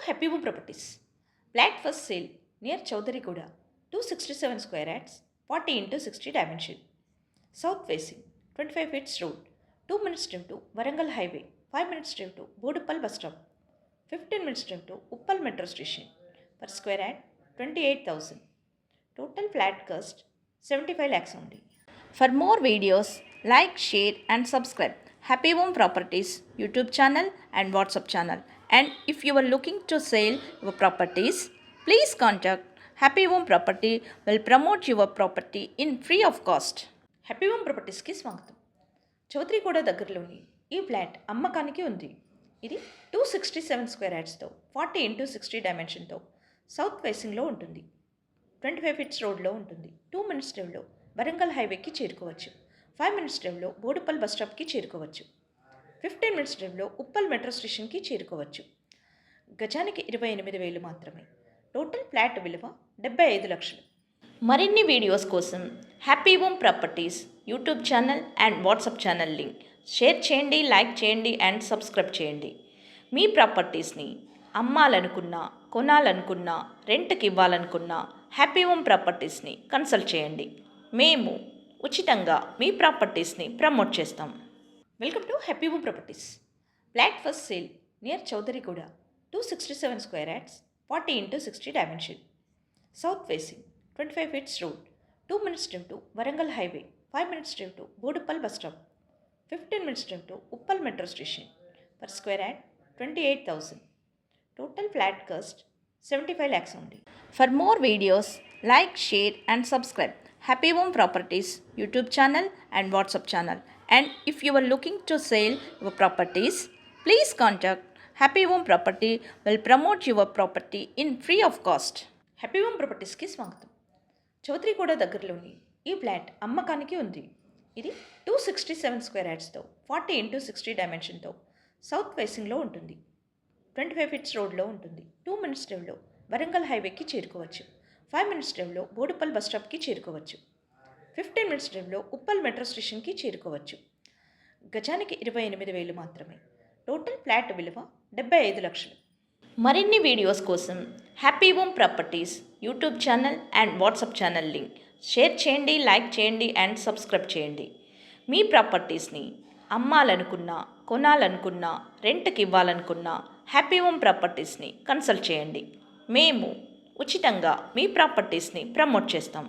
Happy Home Properties. Flat first sale near Chaudhary-Kuda, 267 square yards, 40 into 60 dimension. South facing, 25 feet road, 2 minutes drive to Warangal Highway, 5 minutes drive to Boduppal bus stop, 15 minutes drive to Uppal metro station. Per square yard, 28,000. Total flat cost, 75 lakhs only. For more videos, like, share and subscribe Happy Home Properties YouTube channel and WhatsApp channel. And if you are looking to sell your properties, please contact Happy Home Property will promote your property in free of cost. Happy home ప్రాపర్టీస్కి స్వాగతం. చౌదరిగూడ దగ్గరలోని ఈ flat అమ్మకానికి ఉంది. ఇది 267 square యార్డ్స్తో 40 into 60 డైమెన్షన్తో south ఫేసింగ్లో ఉంటుంది. 25 ఫీట్స్ రోడ్లో ఉంటుంది. 2 మినిట్స్ డ్రైవ్లో వరంగల్ హైవేకి చేరుకోవచ్చు. 5 మినిట్స్ డ్రైవ్లో బోడుపల్ బస్ స్టాప్కి చేరుకోవచ్చు. 15 మినిట్స్ డ్రైవ్లో ఉప్పల్ మెట్రో స్టేషన్కి చేరుకోవచ్చు. గజానికి 28,000 మాత్రమే. టోటల్ ఫ్లాట్ విలువ 75 లక్షలు. మరిన్ని వీడియోస్ కోసం happy home properties YouTube channel and WhatsApp channel link share చేయండి, లైక్ చేయండి అండ్ సబ్స్క్రైబ్ చేయండి. మీ ప్రాపర్టీస్ని అమ్మాలనుకున్నా, కొనాలనుకున్నా, రెంట్కి ఇవ్వాలనుకున్నా హ్యాపీ హోమ్ ప్రాపర్టీస్ని కన్సల్ట్ చేయండి. మేము ఉచితంగా మీ ప్రాపర్టీస్ని ప్రమోట్ చేస్తాం. Welcome to happy home properties. Flat first sale near Chowdariguda, 267 square yards, 40 into 60 dimension. South facing, 25 feet road, 2 minutes drive to Warangal Highway, 5 minutes drive to Boduppal bus stop, 15 minutes drive to Uppal metro station. Per square yard, 28,000. Total flat cost, 75 lakhs only. For more videos, like, share and subscribe Happy Home Properties YouTube channel and WhatsApp channel. And if you are looking to sell your properties, please contact Happy Home Property will promote your property in free of cost. Happy home ప్రాపర్టీస్కి స్వాగతం. చౌదరిగూడ దగ్గరలోని ఈ flat అమ్మకానికి ఉంది. ఇది 267 square యార్డ్స్తో 40 into 60 డైమెన్షన్తో south ఫేసింగ్లో ఉంటుంది. 25 ఫీట్స్ రోడ్లో ఉంటుంది. 2 మినిట్స్ డ్రైవ్లో వరంగల్ హైవేకి చేరుకోవచ్చు. 5 మినిట్స్ డ్రైవ్లో బోడుపల్ బస్ స్టాప్కి చేరుకోవచ్చు. 15 మినిట్స్ డ్రైవ్లో ఉప్పల్ మెట్రో స్టేషన్కి చేరుకోవచ్చు. గజానికి 28,000 మాత్రమే. టోటల్ ఫ్లాట్ విలువ 75 లక్షలు. మరిన్ని వీడియోస్ కోసం happy home properties YouTube channel and WhatsApp channel link share చేయండి, లైక్ చేయండి అండ్ సబ్స్క్రైబ్ చేయండి. మీ ప్రాపర్టీస్ని అమ్మాలనుకున్నా, కొనాలనుకున్నా, రెంట్కి ఇవ్వాలనుకున్నా హ్యాపీ హోమ్ ప్రాపర్టీస్ని కన్సల్ట్ చేయండి. మేము ఉచితంగా మీ ప్రాపర్టీస్ని ప్రమోట్ చేస్తాం.